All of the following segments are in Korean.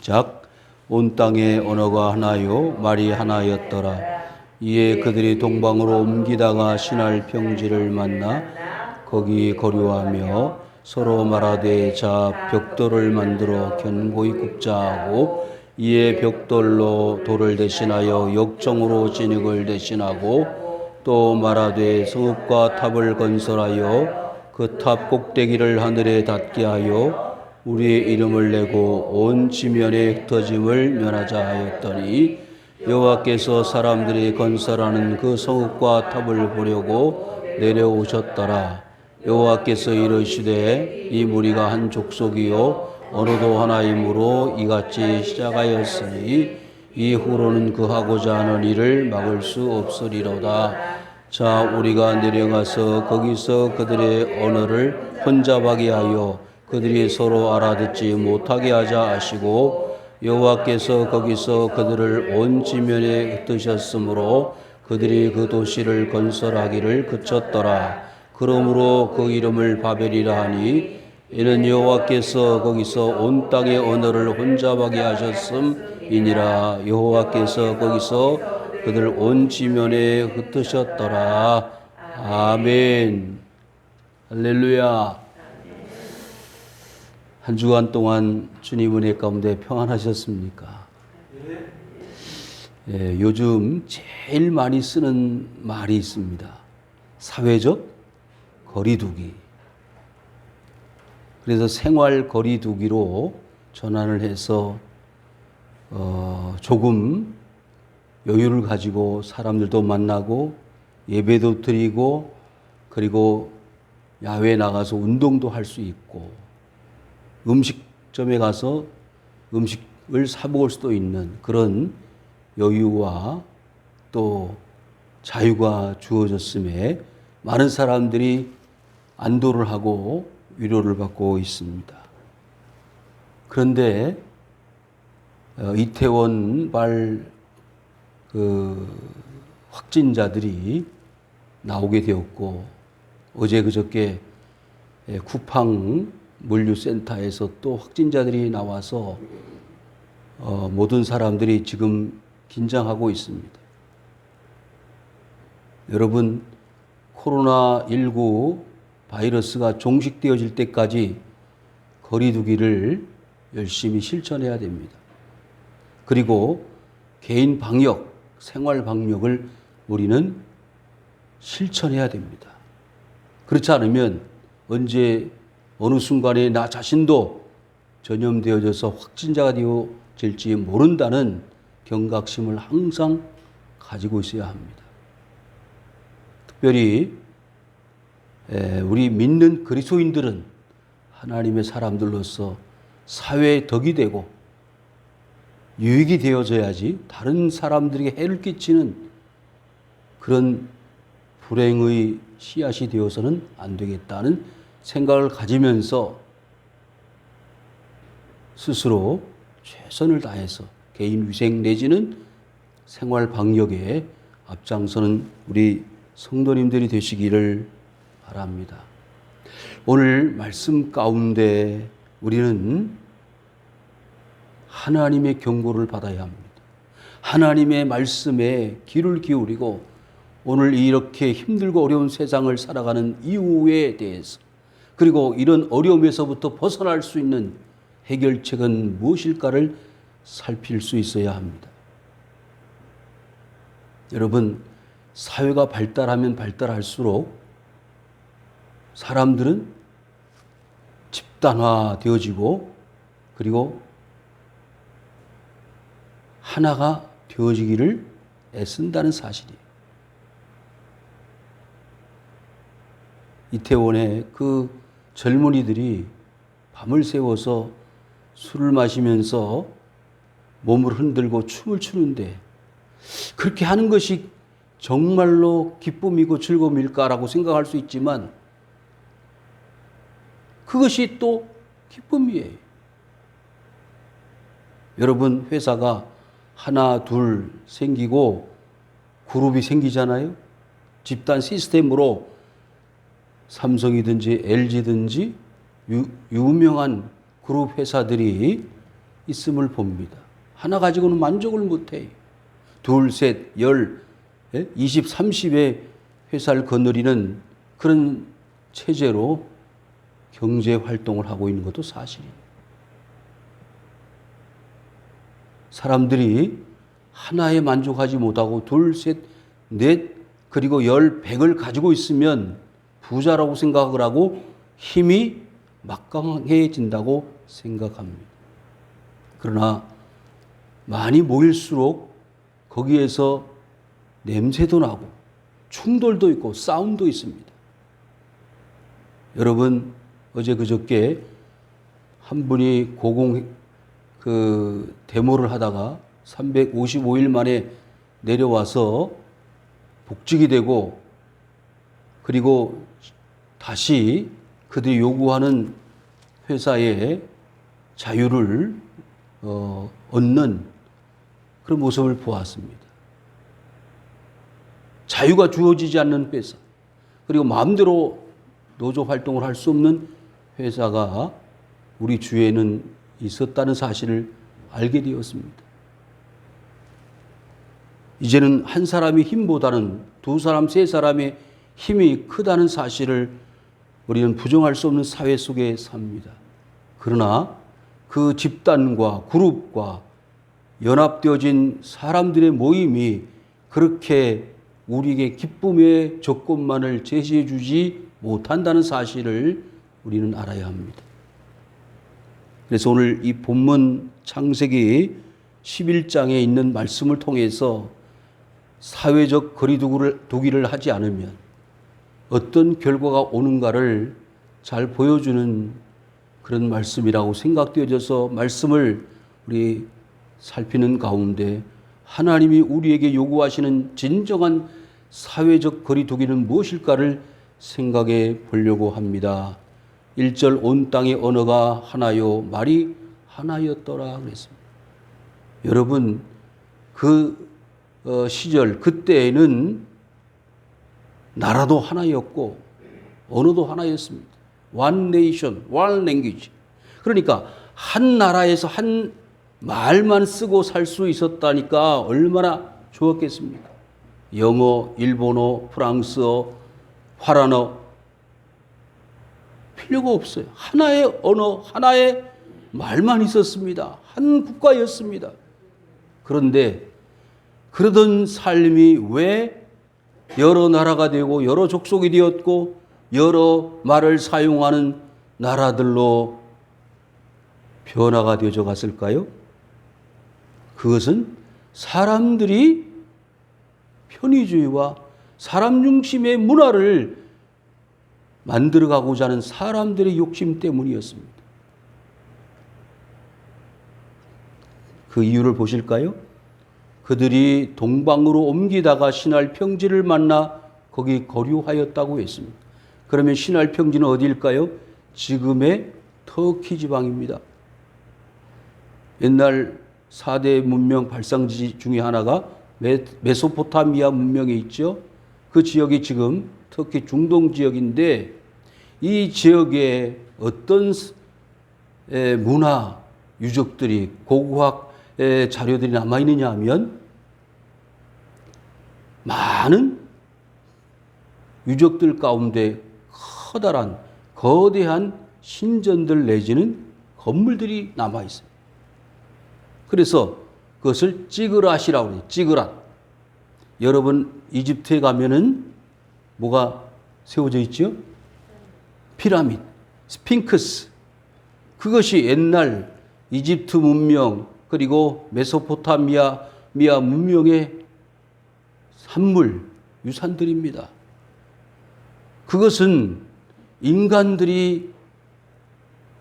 시작. 온 땅의 언어가 하나요 말이 하나였더라. 이에 그들이 동방으로 옮기다가 신할 평지를 만나 거기 거류하며 서로 말하되 자 벽돌을 만들어 견고히 굽자 하고 이에 벽돌로 돌을 대신하여 역정으로 진흙을 대신하고 또 말하되 성읍과 탑을 건설하여 그 탑 꼭대기를 하늘에 닿게 하여 우리의 이름을 내고 온 지면에 흩어짐을 면하자 하였더니 여호와께서 사람들이 건설하는 그 성읍과 탑을 보려고 내려오셨더라. 여호와께서 이르시되 이 무리가 한 족속이요 언어도 하나이므로 이같이 시작하였으니 이후로는 그 하고자 하는 일을 막을 수 없으리로다. 자 우리가 내려가서 거기서 그들의 언어를 혼잡하게 하여 그들이 서로 알아듣지 못하게 하자 하시고 여호와께서 거기서 그들을 온 지면에 흩으셨으므로 그들이 그 도시를 건설하기를 그쳤더라. 그러므로 그 이름을 바벨이라 하니 이는 여호와께서 거기서 온 땅의 언어를 혼잡하게 하셨음이니라. 여호와께서 거기서 그들 온 지면에 흩으셨더라. 아멘. 할렐루야. 한 주간 동안 주님 은혜 가운데 평안하셨습니까? 예, 요즘 제일 많이 쓰는 말이 있습니다. 사회적 거리두기. 그래서 생활 거리두기로 전환을 해서 조금 여유를 가지고 사람들도 만나고 예배도 드리고 그리고 야외에 나가서 운동도 할 수 있고 음식점에 가서 음식을 사 먹을 수도 있는 그런 여유와 또 자유가 주어졌음에 많은 사람들이 안도를 하고 위로를 받고 있습니다. 그런데 이태원발 확진자들이 나오게 되었고 어제 그저께 쿠팡 물류센터에서 또 확진자들이 나와서 모든 사람들이 지금 긴장하고 있습니다. 여러분, 코로나19 바이러스가 종식되어질 때까지 거리두기를 열심히 실천해야 됩니다. 그리고 개인 방역, 생활 방역을 우리는 실천해야 됩니다. 그렇지 않으면 언제 어느 순간에 나 자신도 전염되어져서 확진자가 되어질지 모른다는 경각심을 항상 가지고 있어야 합니다. 특별히 우리 믿는 그리스도인들은 하나님의 사람들로서 사회의 덕이 되고 유익이 되어져야지 다른 사람들에게 해를 끼치는 그런 불행의 씨앗이 되어서는 안 되겠다는 생각을 가지면서 스스로 최선을 다해서 개인 위생 내지는 생활 방역에 앞장서는 우리 성도님들이 되시기를 바랍니다. 오늘 말씀 가운데 우리는 하나님의 경고를 받아야 합니다. 하나님의 말씀에 귀를 기울이고 오늘 이렇게 힘들고 어려운 세상을 살아가는 이유에 대해서 그리고 이런 어려움에서부터 벗어날 수 있는 해결책은 무엇일까를 살필 수 있어야 합니다. 여러분, 사회가 발달하면 발달할수록 사람들은 집단화되어지고 그리고 하나가 되어지기를 애쓴다는 사실이에요. 이태원에 그 젊은이들이 밤을 새워서 술을 마시면서 몸을 흔들고 춤을 추는데 그렇게 하는 것이 정말로 기쁨이고 즐거움일까라고 생각할 수 있지만 그것이 또 기쁨이에요. 여러분, 회사가 하나, 둘 생기고 그룹이 생기잖아요. 집단 시스템으로 삼성이든지 LG든지 유명한 그룹 회사들이 있음을 봅니다. 하나 가지고는 만족을 못해요. 둘, 셋, 10, 20, 30의 회사를 거느리는 그런 체제로 경제 활동을 하고 있는 것도 사실이에요. 사람들이 하나에 만족하지 못하고 둘, 셋, 넷, 그리고 10, 100을 가지고 있으면 부자라고 생각을 하고 힘이 막강해진다고 생각합니다. 그러나 많이 모일수록 거기에서 냄새도 나고 충돌도 있고 싸움도 있습니다. 여러분, 어제 그저께 한 분이 데모를 하다가 355일 만에 내려와서 복직이 되고, 그리고 다시 그들이 요구하는 회사의 자유를 얻는 그런 모습을 보았습니다. 자유가 주어지지 않는 회사, 그리고 마음대로 노조 활동을 할 수 없는 회사가 우리 주위에는 있었다는 사실을 알게 되었습니다. 이제는 한 사람의 힘보다는 두 사람, 세 사람의 힘이 크다는 사실을 우리는 부정할 수 없는 사회 속에 삽니다. 그러나 그 집단과 그룹과 연합되어진 사람들의 모임이 그렇게 우리에게 기쁨의 조건만을 제시해 주지 못한다는 사실을 우리는 알아야 합니다. 그래서 오늘 이 본문 창세기 11장에 있는 말씀을 통해서 사회적 거리두기를 하지 않으면 어떤 결과가 오는가를 잘 보여주는 그런 말씀이라고 생각되어져서 말씀을 우리 살피는 가운데 하나님이 우리에게 요구하시는 진정한 사회적 거리두기는 무엇일까를 생각해 보려고 합니다. 1절 온 땅의 언어가 하나요 말이 하나였더라 그랬습니다. 여러분, 그 시절 그때에는 나라도 하나였고 언어도 하나였습니다. One nation, one language. 그러니까 한 나라에서 한 말만 쓰고 살 수 있었다니까 얼마나 좋았겠습니까? 영어, 일본어, 프랑스어, 화란어 필요가 없어요. 하나의 언어, 하나의 말만 있었습니다. 한 국가였습니다. 그런데 그러던 삶이 왜 여러 나라가 되고 여러 족속이 되었고 여러 말을 사용하는 나라들로 변화가 되어져 갔을까요? 그것은 사람들이 편의주의와 사람 중심의 문화를 만들어가고자 하는 사람들의 욕심 때문이었습니다. 그 이유를 보실까요? 그들이 동방으로 옮기다가 신할 평지를 만나 거기 거류하였다고 했습니다. 그러면 신할 평지는 어디일까요? 지금의 터키 지방입니다. 옛날 4대 문명 발상지 중에 하나가 메소포타미아 문명이 있죠. 그 지역이 지금 터키 중동 지역인데 이 지역에 어떤 문화 유적들이 고고학 자료들이 남아있느냐 하면 많은 유적들 가운데 커다란 거대한 신전들 내지는 건물들이 남아있어요. 그래서 그것을 찌그랏이라고 해요. 찌그랏. 여러분 이집트에 가면은 뭐가 세워져 있죠? 피라미드, 스핑크스. 그것이 옛날 이집트 문명 그리고 메소포타미아 문명의 산물, 유산들입니다. 그것은 인간들이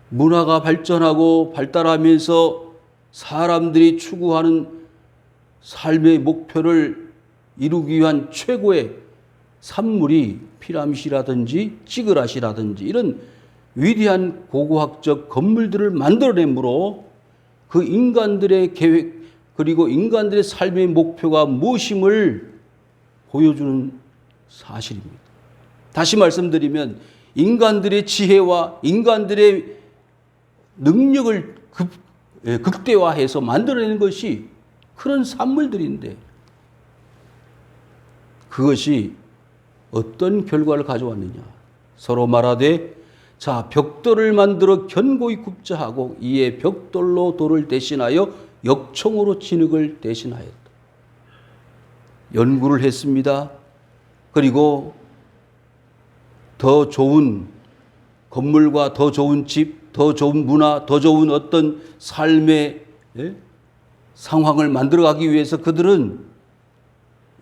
문화가 발전하고 발달하면서 사람들이 추구하는 삶의 목표를 이루기 위한 최고의 산물이 피라미드라든지 찌그랏이라든지 이런 위대한 고고학적 건물들을 만들어내므로 그 인간들의 계획 그리고 인간들의 삶의 목표가 무엇임을 보여주는 사실입니다. 다시 말씀드리면 인간들의 지혜와 인간들의 능력을 극대화해서 만들어내는 것이 그런 산물들인데 그것이 어떤 결과를 가져왔느냐. 서로 말하되 자 벽돌을 만들어 견고히 굽자 하고 이에 벽돌로 돌을 대신하여 역청으로 진흙을 대신하였다. 연구를 했습니다. 그리고 더 좋은 건물과 더 좋은 집, 더 좋은 문화, 더 좋은 어떤 삶의 상황을 만들어가기 위해서 그들은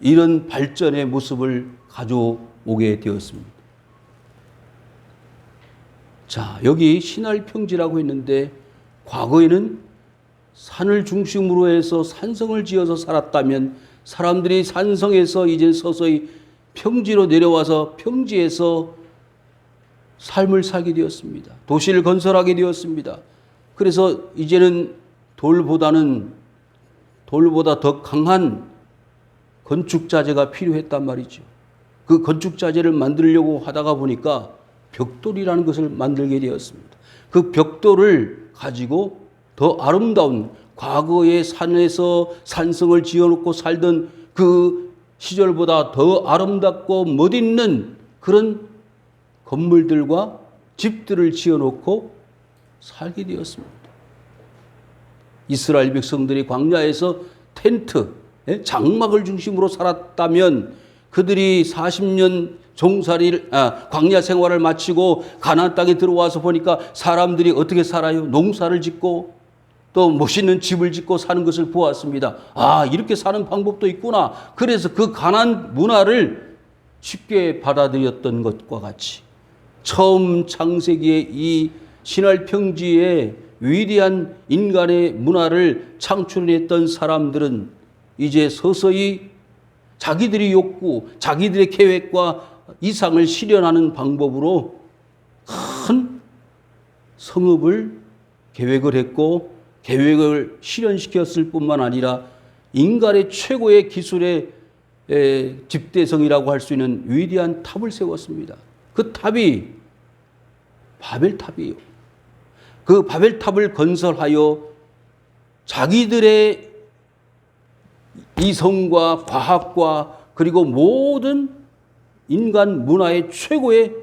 이런 발전의 모습을 가져오게 되었습니다. 자, 여기 신할평지라고 했는데 과거에는 산을 중심으로 해서 산성을 지어서 살았다면 사람들이 산성에서 이제 서서히 평지로 내려와서 평지에서 삶을 살게 되었습니다. 도시를 건설하게 되었습니다. 그래서 이제는 돌보다 더 강한 건축자재가 필요했단 말이죠. 그 건축자재를 만들려고 하다가 보니까 벽돌이라는 것을 만들게 되었습니다. 그 벽돌을 가지고 더 아름다운 과거의 산에서 산성을 지어놓고 살던 그 시절보다 더 아름답고 멋있는 그런 건물들과 집들을 지어놓고 살게 되었습니다. 이스라엘 백성들이 광야에서 텐트, 장막을 중심으로 살았다면 그들이 40년 광야 생활을 마치고 가나안 땅에 들어와서 보니까 사람들이 어떻게 살아요? 농사를 짓고 또 멋있는 집을 짓고 사는 것을 보았습니다. 아, 이렇게 사는 방법도 있구나. 그래서 그 가나안 문화를 쉽게 받아들였던 것과 같이 처음 창세기에 이 신할평지에 위대한 인간의 문화를 창출했던 사람들은 이제 서서히 자기들의 욕구, 자기들의 계획과 이상을 실현하는 방법으로 큰 성읍을 계획을 했고 계획을 실현시켰을 뿐만 아니라 인간의 최고의 기술의 집대성이라고 할 수 있는 위대한 탑을 세웠습니다. 그 탑이 바벨탑이에요. 그 바벨탑을 건설하여 자기들의 이성과 과학과 그리고 모든 인간 문화의 최고의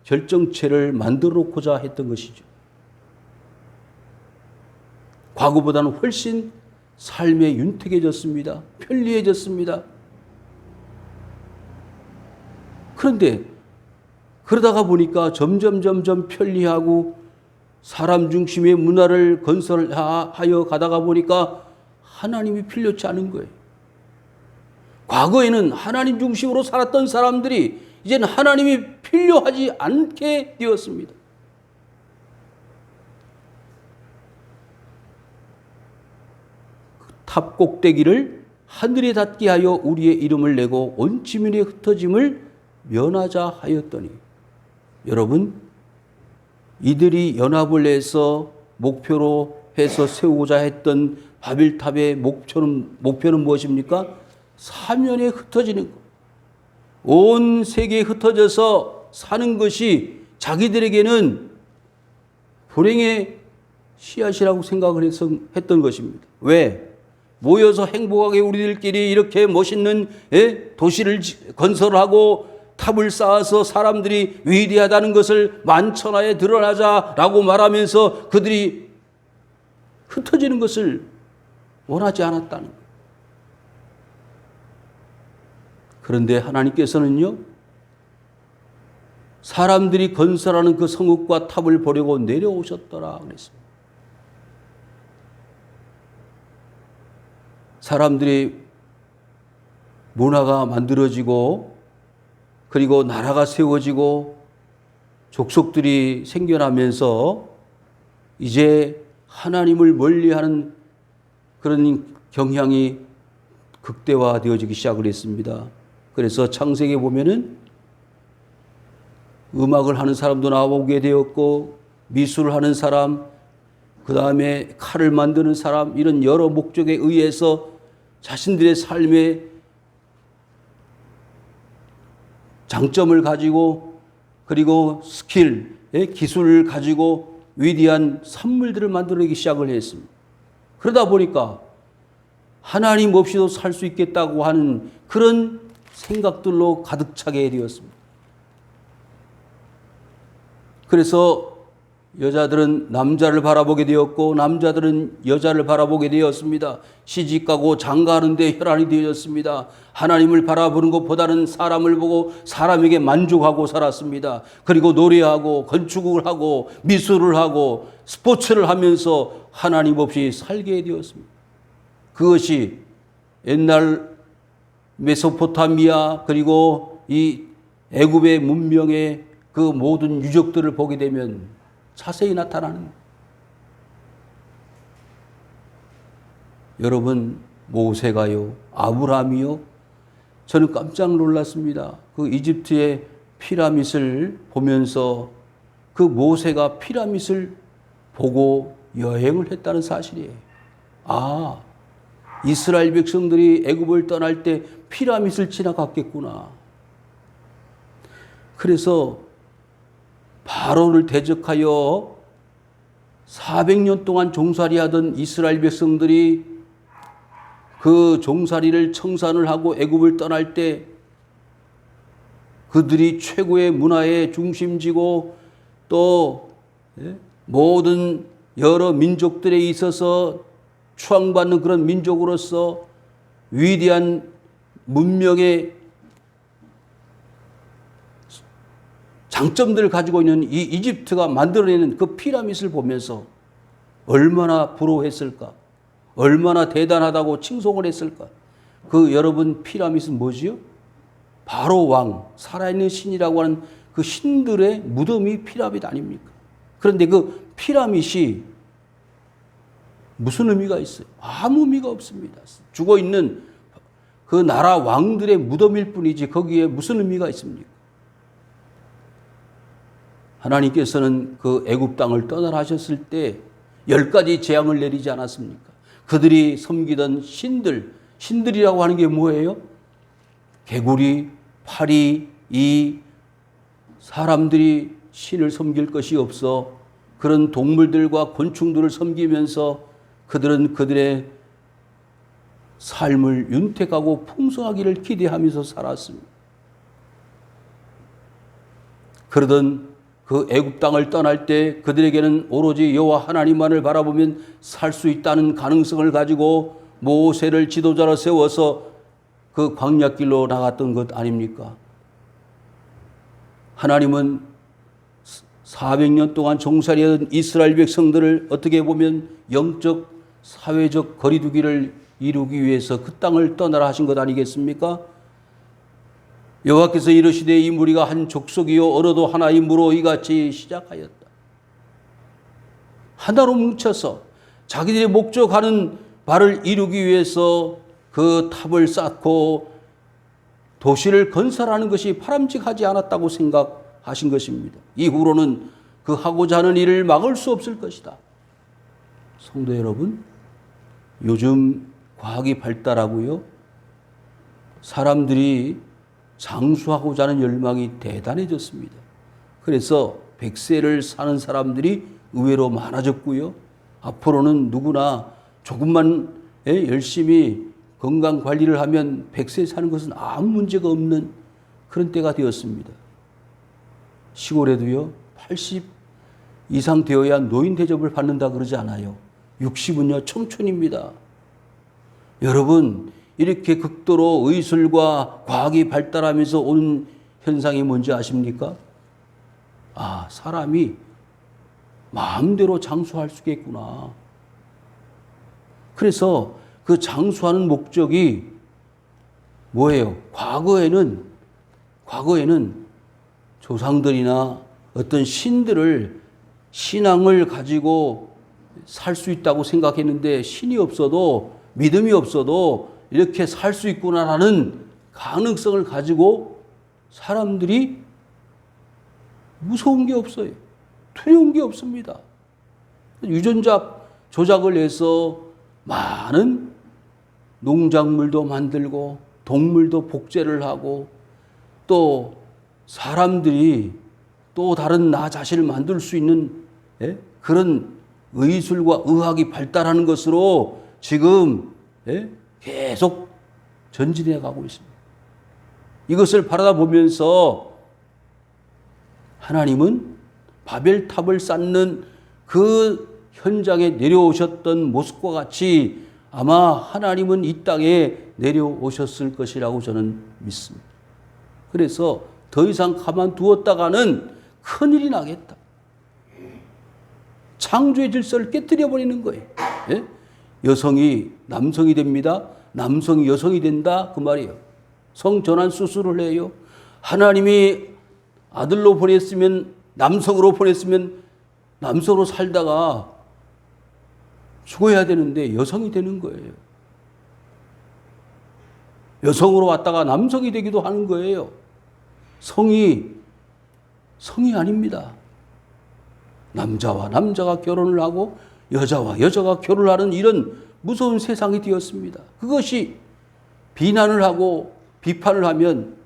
결정체를 만들어 놓고자 했던 것이죠. 과거보다는 훨씬 삶에 윤택해졌습니다. 편리해졌습니다. 그런데 그러다가 보니까 점점 편리하고 사람 중심의 문화를 건설하여 가다가 보니까 하나님이 필요치 않은 거예요. 과거에는 하나님 중심으로 살았던 사람들이 이제는 하나님이 필요하지 않게 되었습니다. 탑 꼭대기를 하늘에 닿게 하여 우리의 이름을 내고 온 지면에 흩어짐을 면하자 하였더니, 여러분, 이들이 연합을 해서 목표로 해서 세우고자 했던 바벨탑의 목표는 무엇입니까? 사면에 흩어지는 것. 온 세계에 흩어져서 사는 것이 자기들에게는 불행의 씨앗이라고 생각을 했던 것입니다. 왜? 모여서 행복하게 우리들끼리 이렇게 멋있는 도시를 건설하고 탑을 쌓아서 사람들이 위대하다는 것을 만천하에 드러나자라고 말하면서 그들이 흩어지는 것을 원하지 않았다는 거예요. 그런데 하나님께서는요, 사람들이 건설하는 그 성읍과 탑을 보려고 내려오셨더라 그랬습니다. 사람들이 문화가 만들어지고 그리고 나라가 세워지고 족속들이 생겨나면서 이제 하나님을 멀리하는 그런 경향이 극대화되어지기 시작을 했습니다. 그래서 창세기에 보면은 음악을 하는 사람도 나오게 되었고 미술을 하는 사람, 그 다음에 칼을 만드는 사람, 이런 여러 목적에 의해서 자신들의 삶의 장점을 가지고 그리고 스킬, 기술을 가지고 위대한 산물들을 만들어내기 시작을 했습니다. 그러다 보니까 하나님 없이도 살 수 있겠다고 하는 그런 생각들로 가득 차게 되었습니다. 그래서 여자들은 남자를 바라보게 되었고 남자들은 여자를 바라보게 되었습니다. 시집가고 장가하는데 혈안이 되어졌습니다. 하나님을 바라보는 것보다는 사람을 보고 사람에게 만족하고 살았습니다. 그리고 노래하고 건축을 하고 미술을 하고 스포츠를 하면서 하나님 없이 살게 되었습니다. 그것이 옛날 메소포타미아 그리고 이 애굽의 문명의 그 모든 유적들을 보게 되면 자세히 나타나는 거예요. 여러분, 모세가요, 아브라함이요, 저는 깜짝 놀랐습니다. 그 이집트의 피라밋을 보면서 그 모세가 피라밋을 보고 여행을 했다는 사실이에요. 아, 이스라엘 백성들이 애굽을 떠날 때 피라밋을 지나갔겠구나. 그래서 바로를 대적하여 400년 동안 종살이하던 이스라엘 백성들이 그 종살이를 청산을 하고 애굽을 떠날 때 그들이 최고의 문화의 중심지고 또 모든 여러 민족들에 있어서 추앙받는 그런 민족으로서 위대한 문명의 장점들을 가지고 있는 이 이집트가 만들어내는 그 피라밋을 보면서 얼마나 부러워했을까? 얼마나 대단하다고 칭송을 했을까? 그 여러분 피라밋은 뭐지요? 바로 왕, 살아있는 신이라고 하는 그 신들의 무덤이 피라밋 아닙니까? 그런데 그 피라밋이 무슨 의미가 있어요? 아무 의미가 없습니다. 죽어있는 그 나라 왕들의 무덤일 뿐이지 거기에 무슨 의미가 있습니까? 하나님께서는 그 애굽 땅을 떠나라 하셨을 때 10가지 재앙을 내리지 않았습니까? 그들이 섬기던 신들이라고 하는 게 뭐예요? 개구리, 파리, 이 사람들이 신을 섬길 것이 없어 그런 동물들과 곤충들을 섬기면서 그들은 그들의 삶을 윤택하고 풍성하기를 기대하면서 살았습니다. 그러던 그 애굽 땅을 떠날 때 그들에게는 오로지 여호와 하나님만을 바라보면 살 수 있다는 가능성을 가지고 모세를 지도자로 세워서 그 광야길로 나갔던 것 아닙니까? 하나님은 400년 동안 종살이하던 이스라엘 백성들을 어떻게 보면 영적, 사회적 거리두기를 이루기 위해서 그 땅을 떠나라 하신 것 아니겠습니까? 여호와께서 이르시되 이 무리가 한 족속이요 언어도 하나이므로 이같이 시작하였다. 하나로 뭉쳐서 자기들의 목적하는 바를 이루기 위해서 그 탑을 쌓고 도시를 건설하는 것이 바람직하지 않았다고 생각하신 것입니다. 이후로는 그 하고자 하는 일을 막을 수 없을 것이다. 성도 여러분, 요즘 과학이 발달하고요, 사람들이 장수하고자 하는 열망이 대단해졌습니다. 그래서 100세를 사는 사람들이 의외로 많아졌고요. 앞으로는 누구나 조금만 열심히 건강 관리를 하면 100세 사는 것은 아무 문제가 없는 그런 때가 되었습니다. 시골에도요, 80 이상 되어야 노인 대접을 받는다 그러지 않아요. 60은요, 청춘입니다. 여러분, 이렇게 극도로 의술과 과학이 발달하면서 오는 현상이 뭔지 아십니까? 아, 사람이 마음대로 장수할 수 있겠구나. 그래서 그 장수하는 목적이 뭐예요? 과거에는 조상들이나 어떤 신들을 신앙을 가지고 살 수 있다고 생각했는데 신이 없어도 믿음이 없어도 이렇게 살 수 있구나라는 가능성을 가지고 사람들이 무서운 게 없어요. 두려운 게 없습니다. 유전자 조작을 해서 많은 농작물도 만들고 동물도 복제를 하고 또 사람들이 또 다른 나 자신을 만들 수 있는 그런 의술과 의학이 발달하는 것으로 지금 계속 전진해 가고 있습니다. 이것을 바라보면서 하나님은 바벨탑을 쌓는 그 현장에 내려오셨던 모습과 같이 아마 하나님은 이 땅에 내려오셨을 것이라고 저는 믿습니다. 그래서 더 이상 가만두었다가는 큰일이 나겠다. 창조의 질서를 깨뜨려 버리는 거예요. 예? 여성이 남성이 됩니다. 남성이 여성이 된다 그 말이에요. 성전환 수술을 해요. 하나님이 아들로 보냈으면 남성으로 보냈으면 남성으로 살다가 죽어야 되는데 여성이 되는 거예요. 여성으로 왔다가 남성이 되기도 하는 거예요. 성이 아닙니다. 남자와 남자가 결혼을 하고 여자와 여자가 결혼을 하는 이런 무서운 세상이 되었습니다. 그것이 비난을 하고 비판을 하면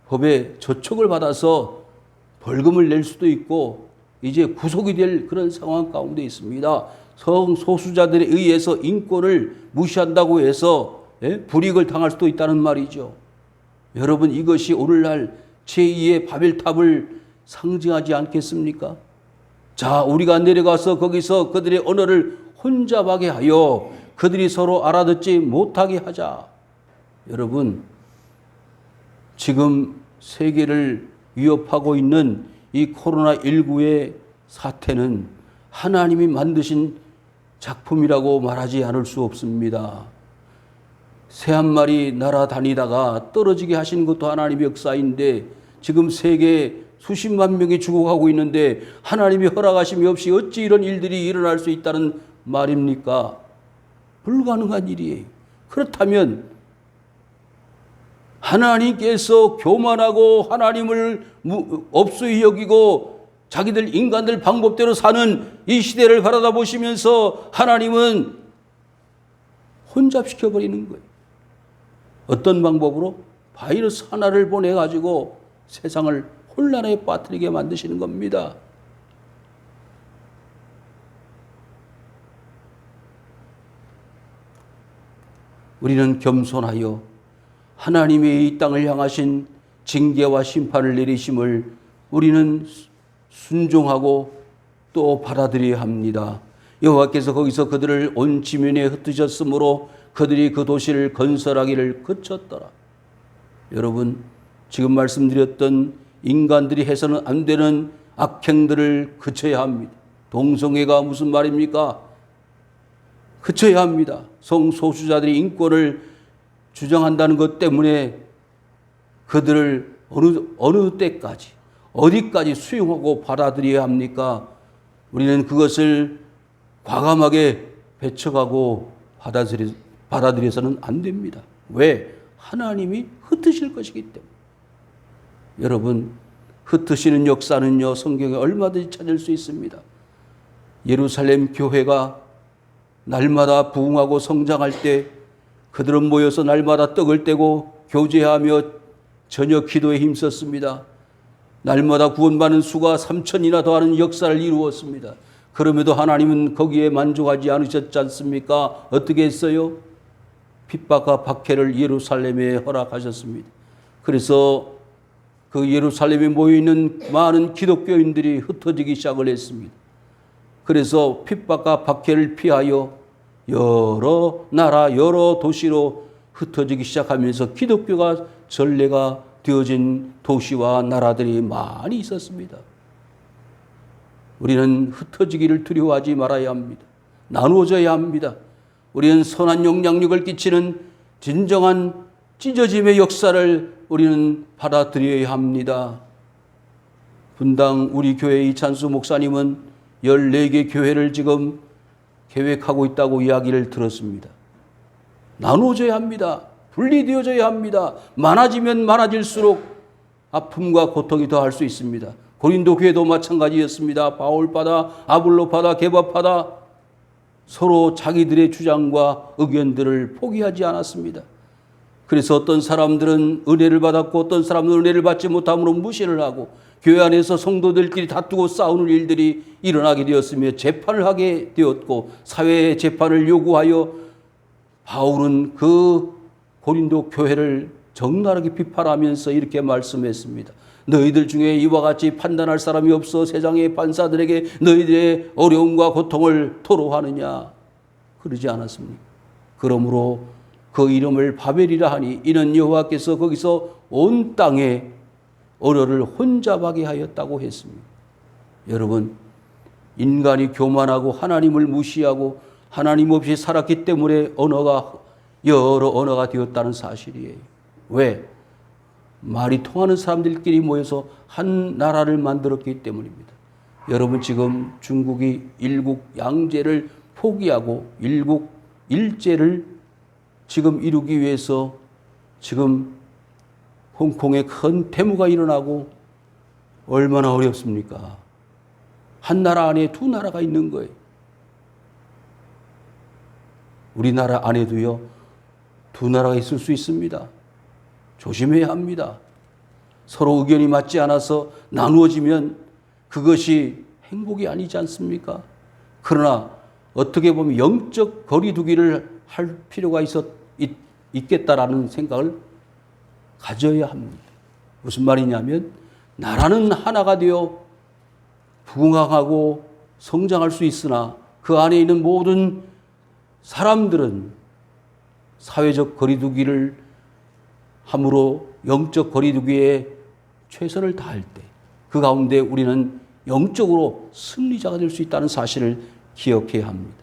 법에 저촉을 받아서 벌금을 낼 수도 있고 이제 구속이 될 그런 상황 가운데 있습니다. 성소수자들에 의해서 인권을 무시한다고 해서 불이익을 당할 수도 있다는 말이죠. 여러분, 이것이 오늘날 제2의 바벨탑을 상징하지 않겠습니까? 자, 우리가 내려가서 거기서 그들의 언어를 혼잡하게 하여 그들이 서로 알아듣지 못하게 하자. 여러분, 지금 세계를 위협하고 있는 이 코로나19의 사태는 하나님이 만드신 작품이라고 말하지 않을 수 없습니다. 새 한 마리 날아다니다가 떨어지게 하신 것도 하나님의 역사인데 지금 세계 수십만 명이 죽어가고 있는데 하나님이 허락하심이 없이 어찌 이런 일들이 일어날 수 있다는 말입니까? 불가능한 일이에요. 그렇다면 하나님께서 교만하고 하나님을 업소히 여기고 자기들 인간들 방법대로 사는 이 시대를 바라다 보시면서 하나님은 혼잡시켜버리는 거예요. 어떤 방법으로? 바이러스 하나를 보내가지고 세상을 혼란에 빠뜨리게 만드시는 겁니다. 우리는 겸손하여 하나님의 이 땅을 향하신 징계와 심판을 내리심을 우리는 순종하고 또 받아들여야 합니다. 여호와께서 거기서 그들을 온 지면에 흩으셨으므로 그들이 그 도시를 건설하기를 그쳤더라. 여러분, 지금 말씀드렸던 인간들이 해서는 안 되는 악행들을 그쳐야 합니다. 동성애가 무슨 말입니까? 그쳐야 합니다. 성소수자들이 인권을 주장한다는 것 때문에 그들을 어느 때까지 어디까지 수용하고 받아들여야 합니까? 우리는 그것을 과감하게 배척하고 받아들여서는 안 됩니다. 왜? 하나님이 흩으실 것이기 때문에. 여러분, 흩으시는 역사는요, 성경에 얼마든지 찾을 수 있습니다. 예루살렘 교회가 날마다 부흥하고 성장할 때 그들은 모여서 날마다 떡을 떼고 교제하며 저녁 기도에 힘썼습니다. 날마다 구원받는 수가 3,000이나 더하는 역사를 이루었습니다. 그럼에도 하나님은 거기에 만족하지 않으셨지 않습니까? 어떻게 했어요? 핍박과 박해를 예루살렘에 허락하셨습니다. 그래서 그 예루살렘에 모여있는 많은 기독교인들이 흩어지기 시작을 했습니다. 그래서 핍박과 박해를 피하여 여러 나라, 여러 도시로 흩어지기 시작하면서 기독교가 전례가 되어진 도시와 나라들이 많이 있었습니다. 우리는 흩어지기를 두려워하지 말아야 합니다. 나누어져야 합니다. 우리는 선한 영향력을 끼치는 진정한 찢어짐의 역사를 우리는 받아들여야 합니다. 분당 우리 교회 이찬수 목사님은 14개 교회를 지금 계획하고 있다고 이야기를 들었습니다. 나누어져야 합니다. 분리되어져야 합니다. 많아지면 많아질수록 아픔과 고통이 더할 수 있습니다. 고린도 교회도 마찬가지였습니다. 바울파다, 아볼로파다, 게바파다 서로 자기들의 주장과 의견들을 포기하지 않았습니다. 그래서 어떤 사람들은 은혜를 받았고 어떤 사람들은 은혜를 받지 못함으로 무시를 하고 교회 안에서 성도들끼리 다투고 싸우는 일들이 일어나게 되었으며 재판을 하게 되었고 사회의 재판을 요구하여 바울은 그 고린도 교회를 적나라하게 비판하면서 이렇게 말씀했습니다. 너희들 중에 이와 같이 판단할 사람이 없어 세상의 판사들에게 너희들의 어려움과 고통을 토로하느냐? 그러지 않았습니까? 그러므로 그 이름을 바벨이라 하니 이는 여호와께서 거기서 온 땅에 어려를 혼잡하게 하였다고 했습니다. 여러분, 인간이 교만하고 하나님을 무시하고 하나님 없이 살았기 때문에 언어가 여러 언어가 되었다는 사실이에요. 왜? 말이 통하는 사람들끼리 모여서 한 나라를 만들었기 때문입니다. 여러분, 지금 중국이 일국 양제를 포기하고 일국 일제를 지금 이루기 위해서 지금 홍콩에 큰 데모가 일어나고 얼마나 어렵습니까? 한 나라 안에 두 나라가 있는 거예요. 우리나라 안에도요, 두 나라가 있을 수 있습니다. 조심해야 합니다. 서로 의견이 맞지 않아서 나누어지면 그것이 행복이 아니지 않습니까? 그러나 어떻게 보면 영적 거리두기를 할 필요가 있겠다라는 생각을 가져야 합니다. 무슨 말이냐면 나라는 하나가 되어 부흥하고 성장할 수 있으나 그 안에 있는 모든 사람들은 사회적 거리두기를 함으로 영적 거리두기에 최선을 다할 때 그 가운데 우리는 영적으로 승리자가 될 수 있다는 사실을 기억해야 합니다.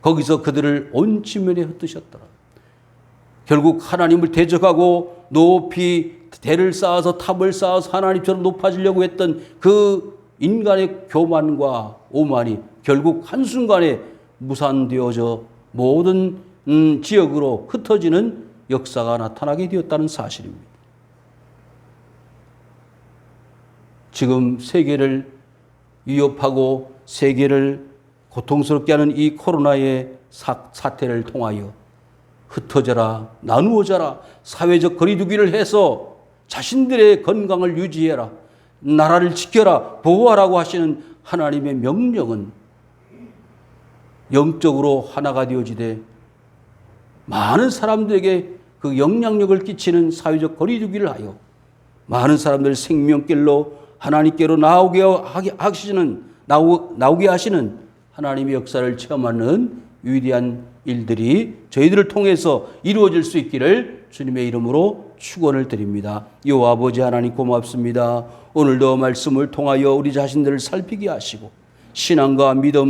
거기서 그들을 온 지면에 흩으셨더라. 결국 하나님을 대적하고 높이 대를 쌓아서 탑을 쌓아서 하나님처럼 높아지려고 했던 그 인간의 교만과 오만이 결국 한순간에 무산되어져 모든 지역으로 흩어지는 역사가 나타나게 되었다는 사실입니다. 지금 세계를 위협하고 세계를 고통스럽게 하는 이 코로나의 사태를 통하여 흩어져라, 나누어져라, 사회적 거리두기를 해서 자신들의 건강을 유지해라, 나라를 지켜라, 보호하라고 하시는 하나님의 명령은 영적으로 하나가 되어지되 많은 사람들에게 그 영향력을 끼치는 사회적 거리두기를 하여 많은 사람들 생명길로 하나님께로 나오게 하시는 하나님의 역사를 체험하는 위대한 일들이 저희들을 통해서 이루어질 수 있기를 주님의 이름으로 축원을 드립니다. 여호와 아버지 하나님 고맙습니다. 오늘도 말씀을 통하여 우리 자신들을 살피게 하시고 신앙과 믿음